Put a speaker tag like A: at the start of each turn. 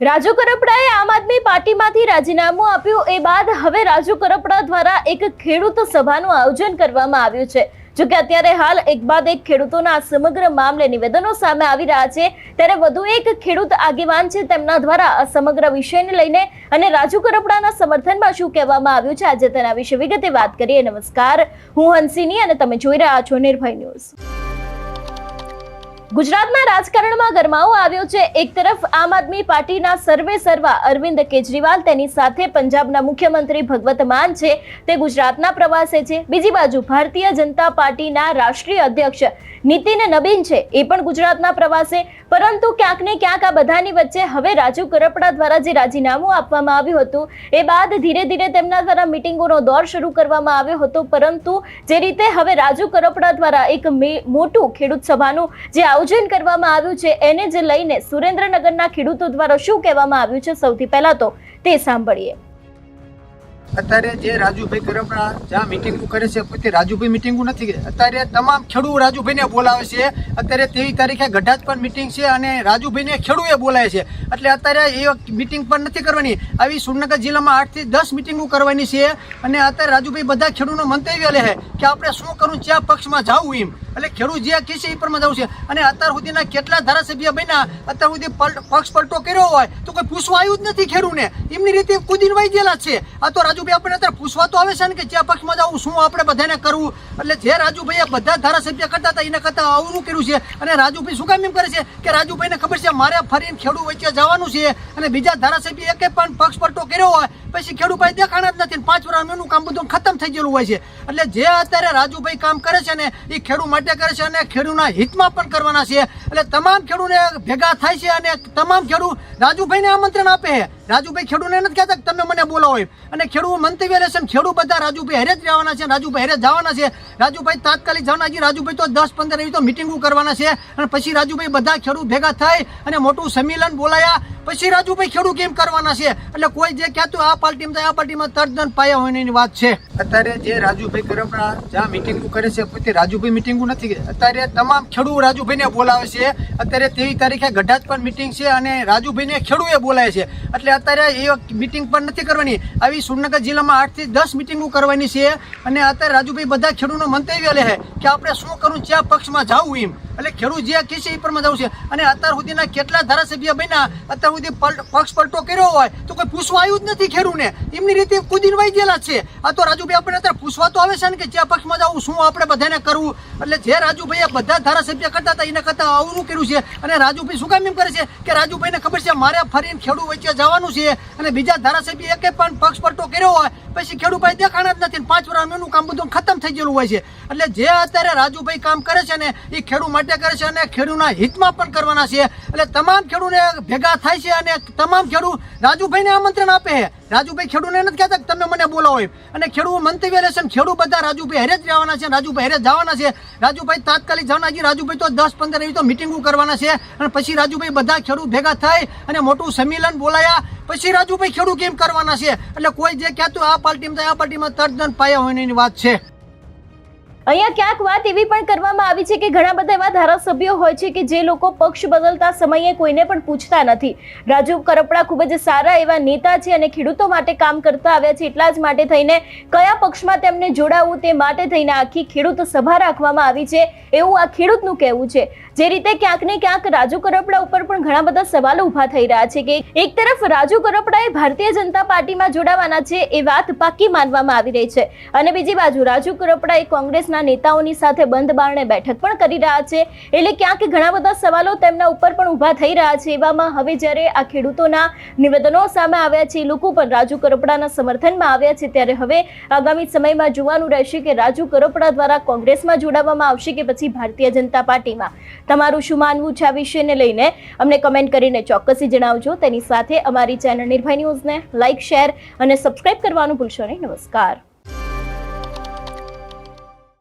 A: રાજુ કરપડાએ આમ આદમી પાર્ટીમાંથી રાજીનામું આપ્યું એ બાદ હવે રાજુ કરપડા દ્વારા એક ખેડૂત સભાનું આયોજન કરવામાં આવ્યું છે। જો કે અત્યારે હાલ એક બાદ એક ખેડૂતોના સમગ્ર મામલે નિવેદનો સામે આવી રહ્યા છે, ત્યારે વધુ એક ખેડૂત આગેવાન છે તેમના દ્વારા આ સમગ્ર વિષયને લઈને અને રાજુ કરપડાના સમર્થનમાં શું કહેવામાં આવ્યું છે, આજે તેના વિશે વિગતે વાત કરીએ। નમસ્કાર, હું હંસિની અને તમે જોઈ રહ્યા છો નિર્ભય ન્યૂઝ। ગુજરાતના રાજકારણમાં ગરમાવો આવ્યો છે। એક તરફ આમ આદમી પાર્ટીના સર્વે સર્વા અરવિંદ કેજરીવાલ, તેની સાથે પંજાબના મુખ્યમંત્રી ભગવત માન છે તે ગુજરાતના પ્રવાસે છે। બીજી બાજુ ભારતીય જનતા પાર્ટીના રાષ્ટ્રીય અધ્યક્ષ નીતિન નબીન છે, એ પણ ગુજરાતના પ્રવાસે। પરંતુ ક્યાંક ને ક્યાંક આ બધાની વચ્ચે હવે રાજુ કરપડા દ્વારા જે રાજીનામું આપવામાં આવ્યું હતું એ બાદ ધીરે ધીરે તેમના દ્વારા મિટિંગોનો દોર શરૂ કરવામાં આવ્યો હતો, પરંતુ જે રીતે હવે રાજુ કરપડા દ્વારા એક મોટું ખેડૂત સભાનું જે આયોજન કરવામાં આવ્યું છે એને જ લઈને સુરેન્દ્રનગરના ખેડૂતો દ્વારા શું કહેવામાં આવ્યું છે, સૌથી પહેલા તો તે સાંભળીએ।
B: અત્યારે જે રાજુભાઈ કરપડા જ્યાં મિટિંગો કરે છે, પોતે રાજુભાઈ મિટિંગો નથી કરી। અત્યારે તમામ ખેડૂત રાજુભાઈને બોલાવે છે। અત્યારે 23 તારીખે ગઢાજ પર મિટિંગ છે અને રાજુભાઈને ખેડૂએ બોલાય છે, એટલે અત્યારે એ મિટિંગ પણ નથી કરવાની। આવી સુરેન્દ્રનગર જિલ્લામાં 8 થી 10 મિટિંગો કરવાની છે અને અત્યારે રાજુભાઈ બધા ખેડૂતનો મંતવ્ય લે છે કે આપણે શું કરવું, કયા પક્ષમાં જવું એમ, એટલે ખેડૂત જે કહે છે એ પણ જવું છે। અને અત્યાર સુધીના કેટલા ધારાસભ્ય બન્યા, અત્યાર સુધી પક્ષ પલટો કર્યો હોય તો કોઈ પૂછવા આવ્યું જ નથી ખેડૂતને, એમની રીતે કુદીને વહી ગયેલા છે। આ તો રાજુભાઈ આપણે અત્યારે પૂછવા તો આવે છે ને કે કયા પક્ષમાં જવું, શું આપણે બધાને કરવું, એટલે જે રાજુભાઈએ બધા ધારાસભ્ય કરતા હતા એને કરતા આવરું કર્યું છે। અને રાજુભાઈ શું કામ એમ કરે છે કે રાજુભાઈને ખબર છે મારે ફરીને ખેડૂત વચ્ચે જવાનું છે, અને બીજા ધારાસભ્ય એકે પણ પક્ષ પલટો કર્યો હોય પછી ખેડૂત પાસે દેખાણા જ નથી, 5 વર્ષ એનું કામ બધું ખતમ થઈ ગયેલું હોય છે। એટલે જે અત્યારે રાજુભાઈ કામ કરે છે ને એ ખેડૂત માટે કરે છે અને ખેડૂતના હિતમાં પણ કરવાના છે। એટલે તમામ ખેડૂતને ભેગા થાય છે અને તમામ ખેડૂત રાજુભાઈને આમંત્રણ આપે છે। રાજુભાઈ ખેડૂતને નથી કહેતા કે તમે મને બોલાવો એમ, અને ખેડૂત મંતવ્ય લેશે, ખેડૂત બધા રાજુભાઈ હેરે જ રહેવાના છે, રાજુભાઈ હેરે જવાના છે। રાજુભાઈ તાત્કાલિક જવાના છે, રાજુભાઈ તો 10-15 એવી તો મિટિંગો કરવાના છે, અને પછી રાજુભાઈ બધા ખેડૂત ભેગા થઈ અને મોટું સંમેલન બોલાયા પછી રાજુભાઈ ખેડૂત કેમ કરવાના છે। એટલે કોઈ જે કહેતું આ પાર્ટીમાં થાય આ પાર્ટીમાં તરદન પાયા હોયની વાત છે। અત્યારે જે રાજુભાઈ કરપડા જ્યાં મિટિંગો કરે છે, પોતે રાજુભાઈ મિટિંગો નથી કરી। અત્યારે તમામ ખેડૂત રાજુભાઈને બોલાવે છે। અત્યારે 23 તારીખે ગઢાજ પર મિટિંગ છે અને રાજુભાઈને ખેડૂએ બોલાય છે, એટલે અત્યારે એ મિટિંગ પણ નથી કરવાની। આવી સુરેન્દ્રનગર જિલ્લામાં 8 થી 10 મિટિંગો કરવાની છે, અને અત્યારે રાજુભાઈ બધા ખેડૂતનો મંતવ્ય લે છે કે આપણે શું કરવું, કયા પક્ષમાં જવું એમ, એટલે ખેડૂત જે કહે છે એ પણ જવું છે। અને અત્યાર સુધીના કેટલા ધારાસભ્ય બન્યા, અત્યાર સુધી પક્ષ પલટો કર્યો હોય તો કોઈ પૂછવા આવ્યું જ નથી ખેડૂતને, એમની રીતે કુદીને વહી ગયેલા છે। આ તો રાજુભાઈ આપણે અત્યારે પૂછવા તો આવે છે ને કે કયા પક્ષમાં જવું, શું આપણે બધાને કરવું, એટલે જે રાજુભાઈએ બધા ધારાસભ્ય કરતા હતા એને કરતા આવરું કર્યું છે। અને રાજુભાઈ શું કામ એમ કરે છે કે રાજુભાઈને ખબર છે મારે ફરીને ખેડૂત વચ્ચે જવાનું છે, અને બીજા ધારાસભ્ય એકે પણ પક્ષ પલટો કર્યો હોય પછી ખેડૂત પાસે દેખાણા જ નથી, 5 વર્ષ એનું કામ બધું ખતમ થઈ ગયેલું હોય છે। એટલે જે અત્યારે રાજુભાઈ કામ કરે છે ને એ ખેડૂત માટે કરે છે અને ખેડૂતના હિતમાં પણ કરવાના છે। એટલે તમામ ખેડૂતને ભેગા થાય છે અને તમામ ખેડૂત રાજુભાઈને આમંત્રણ આપે છે। રાજુભાઈ ખેડૂતને નથી કહેતા કે તમે મને બોલાવો એમ, અને ખેડૂત મંતવ્ય લેશે, ખેડૂત બધા રાજુભાઈ હેરે જ રહેવાના છે, રાજુભાઈ હેરે જવાના છે। રાજુભાઈ તાત્કાલિક જવાના છે, રાજુભાઈ તો 10-15 એવી તો મિટિંગો કરવાના છે, અને પછી રાજુભાઈ બધા ખેડૂત ભેગા થઈ અને મોટું સંમેલન બોલાયા પછી રાજુભાઈ ખેડૂત કેમ કરવાના છે। એટલે કોઈ જે કહેતું આ પાર્ટીમાં થાય આ પાર્ટીમાં તરદન પાયા હોયની વાત છે।
A: અહીંયા ક્યાંક વાત એવી પણ કરવામાં આવી છે કે ઘણા બધા એવા ધારાસભ્યો હોય છે કે જે લોકો પક્ષ બદલતા સમયે કોઈને પણ પૂછતા નથી। રાજુ કરપડા ખૂબ જ સારા એવા નેતા છે અને ખેડૂતો માટે કામ કરતા આવ્યા છે, એટલા જ માટે થઈને કયા પક્ષમાં તેમને જોડાવવું તે માટે થઈને આખી ખેડૂત સભા રાખવામાં આવી છે, એવું આ ખેડૂતનું કહેવું છે। જે રીતે ક્યાંક ને ક્યાંક રાજુ કરપડા ઉપર પણ ઘણા બધા સવાલો ઉભા થઈ રહ્યા છે કે એક તરફ રાજુ કરપડાએ ભારતીય જનતા પાર્ટીમાં જોડાવાના છે એ વાત પાકી માનવામાં આવી રહી છે, અને બીજી બાજુ રાજુ કરપડાએ કોંગ્રેસ નેતાઓની સાથે બંધ બારણે બેઠક પણ કરી રહ્યા છે, એટલે ક્યાંક ઘણા બધા સવાલો તેમના ઉપર પણ ઉભા થઈ રહ્યા છે। એવામાં હવે જ્યારે આ ખેડૂતોના નિવેદનો સામે આવ્યા છે, લોકો પણ રાજુ કરપડાના સમર્થનમાં આવ્યા છે, ત્યારે હવે આગામી સમયમાં જોવાનું રહેશે કે રાજુ કરપડા દ્વારા કોંગ્રેસમાં જોડાવવામાં આવશે કે પછી ભારતીય જનતા પાર્ટીમાં। તમારું શું માનવું છે આ વિષયને લઈને અમને કમેન્ટ કરીને ચોક્કસથી જણાવજો। તેની સાથે અમારી ચેનલ નિર્ભય ન્યૂઝને લાઇક, શેર અને સબસ્ક્રાઇબ કરવાનું ભૂલશો નહીં। નમસ્કાર।